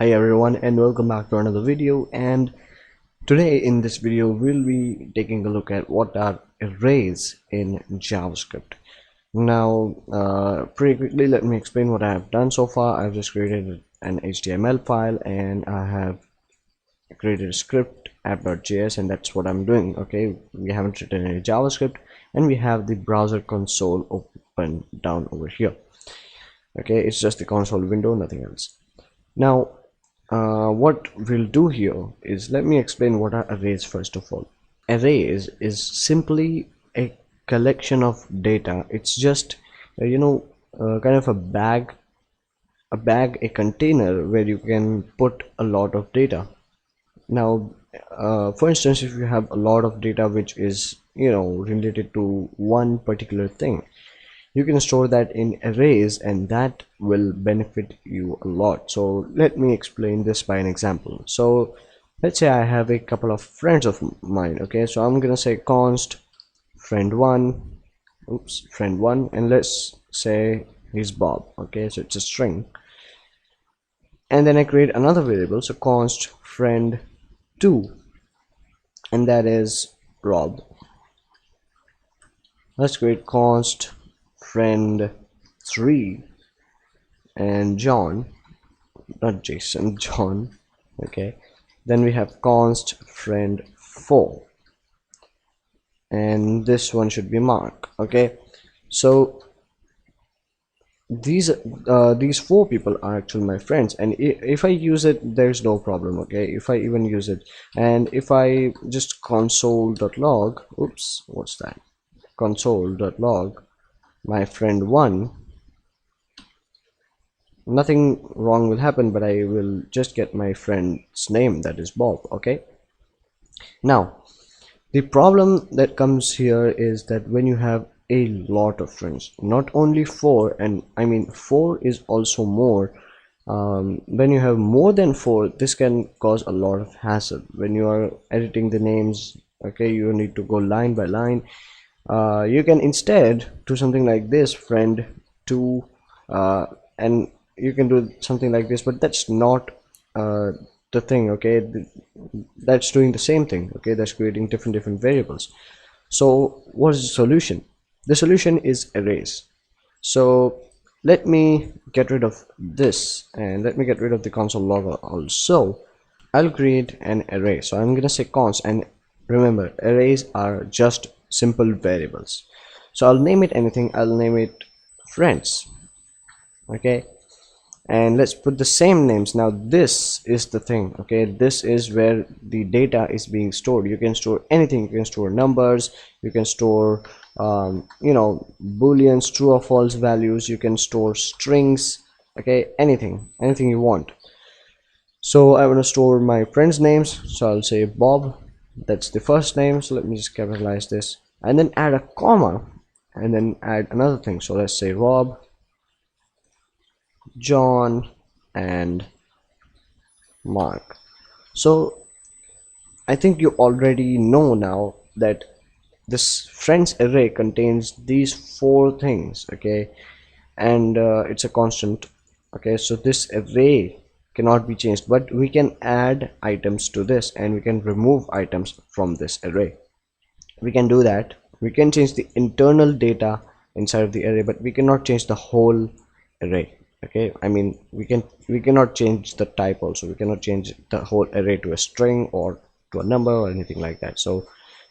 Hi everyone and welcome back to another video, and today in this video we'll be taking a look at what are arrays in JavaScript. Now pretty quickly let me explain what I have done so far. I've just created an HTML file and I have created a script app.js, and that's what I'm doing. Okay, we haven't written any JavaScript and we have the browser console open down over here. Okay, it's just the console window, nothing else. Now what we'll do here is, let me explain what are arrays first of all. Arrays is simply a collection of data. It's just kind of a container where you can put a lot of data. Now for instance, if you have a lot of data which is related to one particular thing, you can store that in arrays and that will benefit you a lot. So let me explain this by an example. So let's say I have a couple of friends of mine. Okay, so I'm gonna say const friend1, and let's say he's Bob. Okay, so it's a string, and then I create another variable, so const friend2, and that is Rob. Let's create const friend3 and John, not Jason, John. Okay, then we have const friend4, and this one should be Mark. Okay, so these four people are actually my friends, and if I use it, there's no problem. Okay, if I even use it, and if I just console.log, oops, what's that, console.log my friend1, nothing wrong will happen, but I will just get my friend's name, that is Bob. Okay, now the problem that comes here is that when you have a lot of friends, not only four, and I mean 4 is also more, when you have more than 4, this can cause a lot of hassle when you are editing the names. Okay, you need to go line by line. You can instead do something like this, friend2, and you can do something like this, but that's not the thing. Okay, that's doing the same thing. Okay, that's creating different variables. So what is the solution? The solution is arrays. So let me get rid of this, and let me get rid of the console log also. I'll create an array, so I'm gonna say const, and remember, arrays are just simple variables. So I'll name it anything. I'll name it friends. Okay, and let's put the same names. Now this is the thing. Okay, this is where the data is being stored. You can store anything. You can store numbers, you can store booleans, true or false values, you can store strings. Okay, anything you want. So I want to store my friends names, so I'll say Bob, that's the first name. So let me just capitalize this and then add a comma and then add another thing. So let's say Rob, John, and Mark. So I think you already know now that this friends array contains these 4 things. Okay, and it's a constant. Okay, so this array cannot be changed, but we can add items to this and we can remove items from this array. We can do that. We can change the internal data inside of the array, but we cannot change the whole array. Okay, I mean we cannot change the type also. We cannot change the whole array to a string or to a number or anything like that. So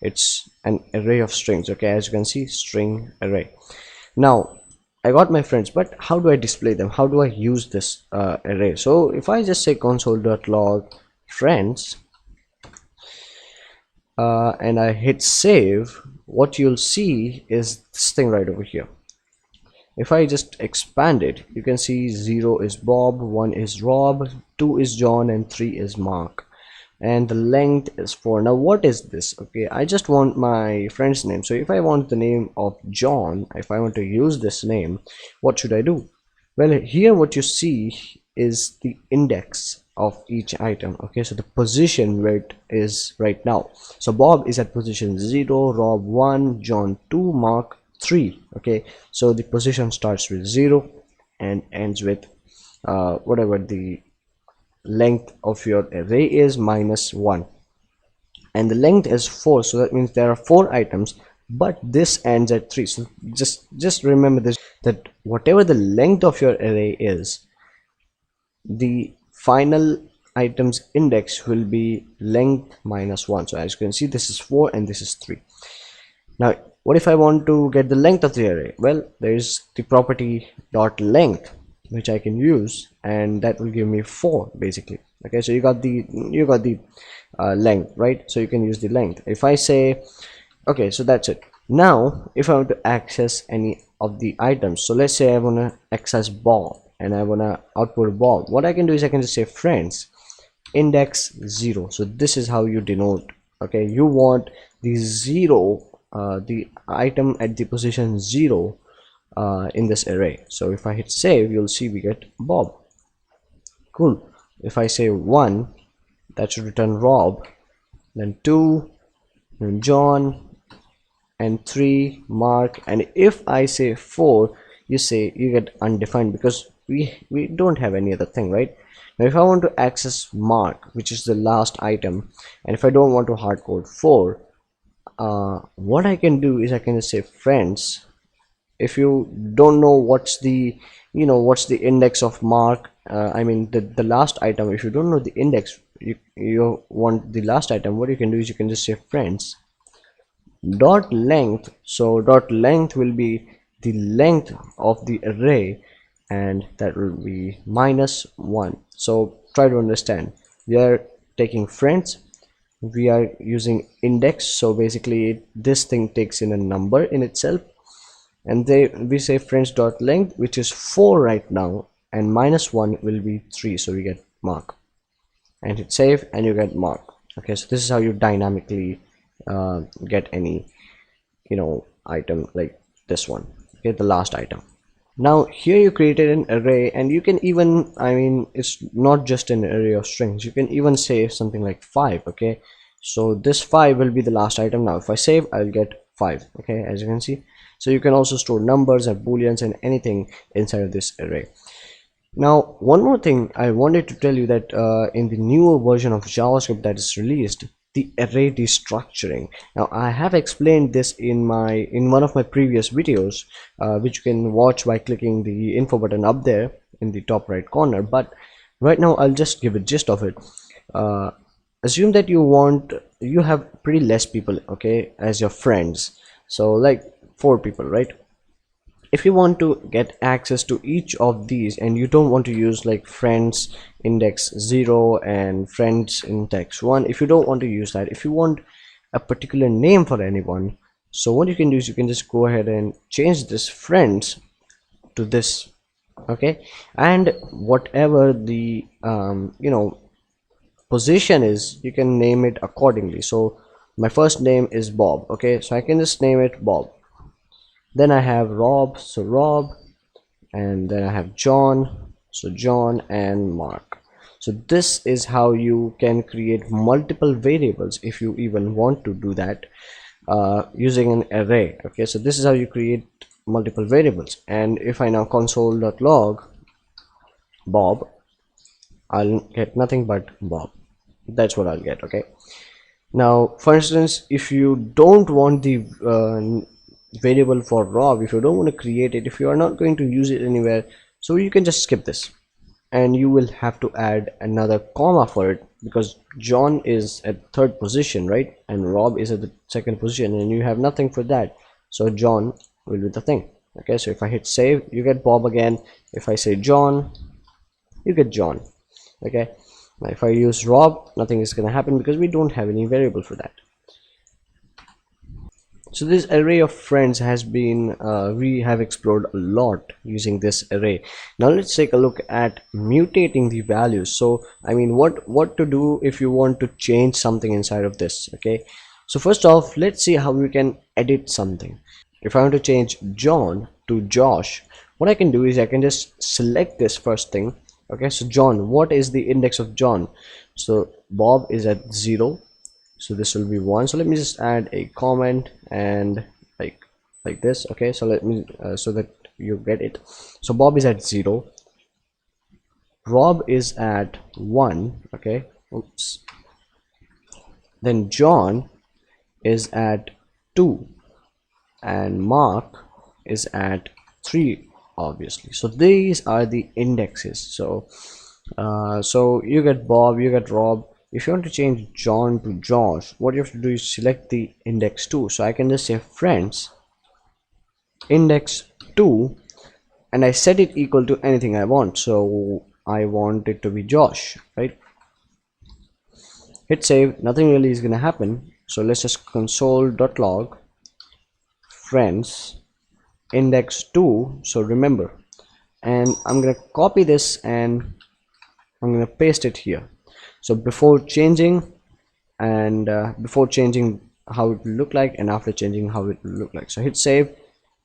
it's an array of strings. Okay, as you can see, string array. Now I got my friends, but how do I display them? How do I use this array? So if I just say console.log friends and I hit save, what you'll see is this thing right over here. If I just expand it, you can see 0 is Bob, 1 is Rob, 2 is John, and 3 is Mark, and the length is 4. Now what is this? Okay, I just want my friend's name. So if I want the name of John, if I want to use this name, what should I do? Well, here what you see is the index of each item. Okay, so the position where it is right now. So Bob is at position 0, Rob 1, John 2, Mark 3. Okay, so the position starts with 0 and ends with whatever the length of your array is -1, and the length is 4, so that means there are 4 items, but this ends at 3. So just remember this, that whatever the length of your array is, the final items index will be length -1. So as you can see, this is 4 and this is 3. Now what if I want to get the length of the array? Well, there is the property dot length which I can use, and that will give me 4 basically. Okay, so you got the length, right? So you can use the length. If I say, okay, so that's it. Now if I want to access any of the items, so let's say I want to access Bob and I want to output Bob, what I can do is I can just say friends index 0. So this is how you denote. Okay, you want the 0, the item at the position 0 in this array. So if I hit save, you'll see we get Bob. Cool. If I say 1, that should return Rob, then 2, then John, and 3 Mark, and if I say 4, you get undefined, because we don't have any other thing, right? Now if I want to access Mark, which is the last item, and if I don't want to hardcode 4, what I can do is I can just say friends. If you don't know what's the index of Mark, I mean the last item, if you don't know the index, you want the last item, what you can do is you can just say friends dot length. So dot length will be the length of the array, and that will be -1. So try to understand, we are taking friends, we are using index, so basically this thing takes in a number in itself, and we say friends dot length, which is 4 right now, and -1 will be 3, so we get Mark, and hit save and you get Mark. Okay, so this is how you dynamically get any item like this one. Okay, the last item. Now here you created an array, and you can even, I mean, it's not just an array of strings, you can even say something like 5. Okay, so this 5 will be the last item. Now if I save, I'll get 5. Okay, as you can see. So you can also store numbers and booleans and anything inside of this array. Now one more thing I wanted to tell you, that in the newer version of JavaScript that is released, the array destructuring. Now I have explained this in one of my previous videos, which you can watch by clicking the info button up there in the top right corner, but right now I'll just give a gist of it. Assume that you have pretty less people, okay, as your friends, so like 4 people, right? If you want to get access to each of these, and you don't want to use like friends index 0 and friends index 1, if you don't want to use that, if you want a particular name for anyone, so what you can do is you can just go ahead and change this friends to this. Okay, and whatever the position is, you can name it accordingly. So my first name is Bob. Okay, so I can just name it Bob. Then I have Rob, so Rob, and then I have John, so John, and Mark. So this is how you can create multiple variables if you even want to do that using an array. Okay, so this is how you create multiple variables. And if I now console.log Bob, I'll get nothing but Bob. That's what I'll get. Okay, now for instance, if you don't want the variable for Rob, if you don't want to create it, if you are not going to use it anywhere, so you can just skip this, and you will have to add another comma for it, because John is at 3rd position, right, and Rob is at the 2nd position, and you have nothing for that, so John will be the thing. Okay, so if I hit save, you get Bob again. If I say John, you get John. Okay, now if I use Rob, nothing is going to happen because we don't have any variable for that. So this array of friends has been we have explored a lot using this array. Now let's take a look at mutating the values. So I mean, what to do if you want to change something inside of this. Okay, so first off, let's see how we can edit something. If I want to change John to Josh, what I can do is I can just select this first thing. Okay, so John, what is the index of John? So Bob is at 0, so this will be 1. So let me just add a comment and like this. Okay, so let me so that you get it. So Bob is at 0, Rob is at 1, okay, oops, then John is at 2, and Mark is at 3, obviously. So these are the indexes. So you get Bob, you get Rob. If you want to change John to Josh, what you have to do is select the index 2. So I can just say friends index 2, and I set it equal to anything I want. So I want it to be Josh, right? Hit save. Nothing really is going to happen. So let's just console.log friends index 2. So remember, and I'm going to copy this and I'm going to paste it here. So before changing, and before changing how it will look like, and after changing how it will look like. So hit save,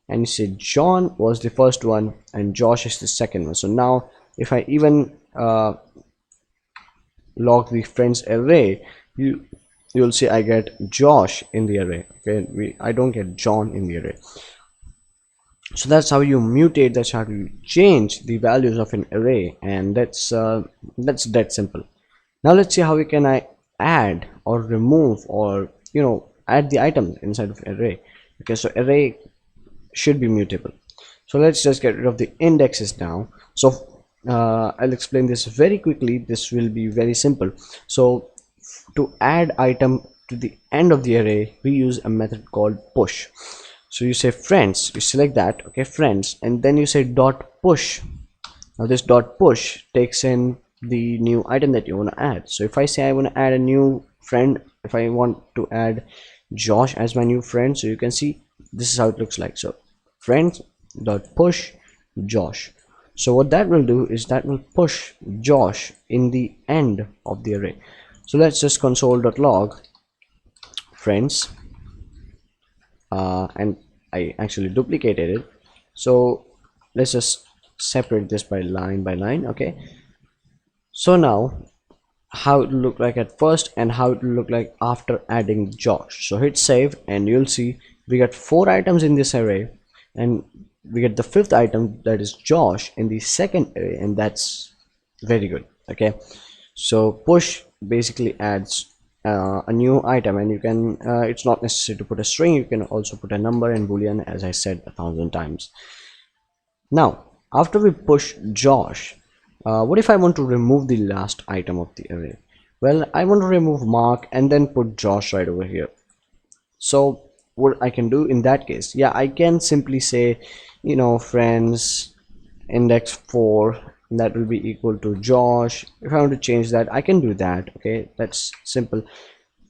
and you see John was the first one and Josh is the second one. So now if I even log the friends array, you'll see I get Josh in the array. Okay, I don't get John in the array. So that's how you mutate, that's how you change the values of an array, and that's that simple. Now let's see how we can add or remove, or add the items inside of array. Okay, so array should be mutable. So let's just get rid of the indexes now. So I'll explain this very quickly. This will be very simple. So to add item to the end of the array, we use a method called push. So you say friends, you select that, okay, friends, and then you say dot push. Now this dot push takes in the new item that you want to add. So if I say I want to add a new friend, if I want to add Josh as my new friend, so you can see this is how it looks like. So friends dot push Josh. So what that will do is that will push Josh in the end of the array. So let's just console.log friends, and I actually duplicated it. So let's just separate this by line. Okay, so now how it will look like at first and how it will look like after adding Josh. So hit save, and you'll see we got 4 items in this array, and we get the 5th item, that is Josh, in the second array, and that's very good. Okay, so push basically adds a new item, and you can it's not necessary to put a string, you can also put a number and boolean, as I said 1,000 times. Now after we push Josh, what if I want to remove the last item of the array? Well, I want to remove Mark and then put Josh right over here. So what I can do in that case, yeah, I can simply say friends index 4, and that will be equal to Josh. If I want to change that, I can do that. Okay, that's simple.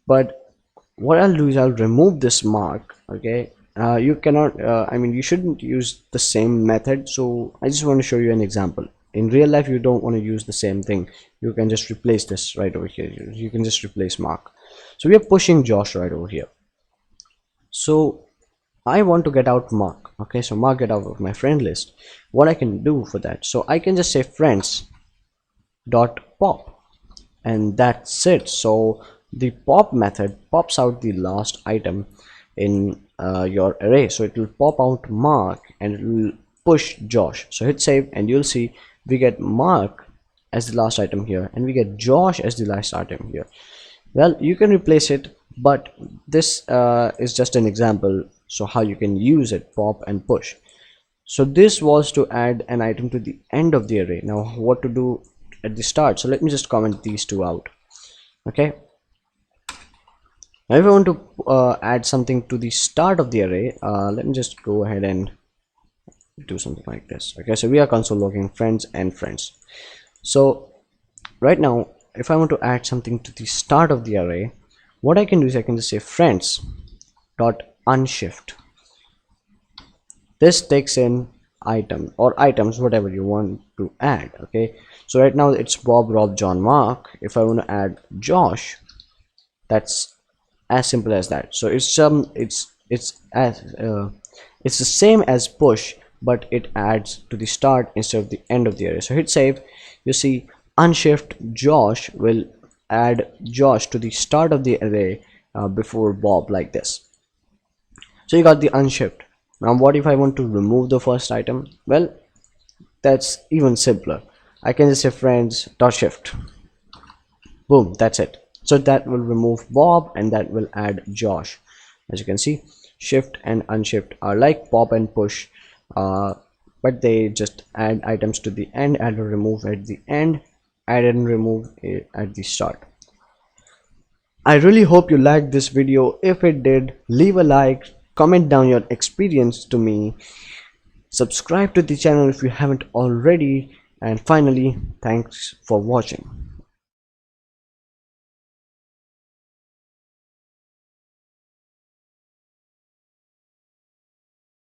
But what I'll do is I'll remove this Mark. Okay, you cannot I mean, you shouldn't use the same method, so I just want to show you an example. In real life, you don't want to use the same thing. You can just replace this right over here. You can just replace Mark. So we are pushing Josh right over here. So I want to get out Mark. Okay, so Mark get out of my friend list. What I can do for that, so I can just say friends dot pop, and that's it. So the pop method pops out the last item in your array. So it will pop out Mark and it will push Josh. So hit save, and you'll see we get Mark as the last item here, and we get Josh as the last item here. Well, you can replace it, but this is just an example, so how you can use it, pop and push. So this was to add an item to the end of the array. Now what to do at the start? So let me just comment these two out. Okay, now if I want to add something to the start of the array, let me just go ahead and do something like this. Okay, so we are console logging friends and friends. So right now, if I want to add something to the start of the array, what I can do is I can just say friends dot unshift. This takes in item or items, whatever you want to add. Okay, so right now it's Bob, Rob, John, Mark. If I want to add Josh, that's as simple as that. So it's the same as push, but it adds to the start instead of the end of the array. So hit save. You see unshift Josh will add Josh to the start of the array before Bob, like this. So you got the unshift. Now what if I want to remove the first item? Well, that's even simpler. I can just say friends dot shift. Boom, that's it. So that will remove Bob and that will add Josh. As you can see, shift and unshift are like pop and push, but they just add items to the end, add and remove at the end, add and remove at the start. I really hope you liked this video. If it did, leave a like, comment down your experience to me, subscribe to the channel if you haven't already, and finally, thanks for watching.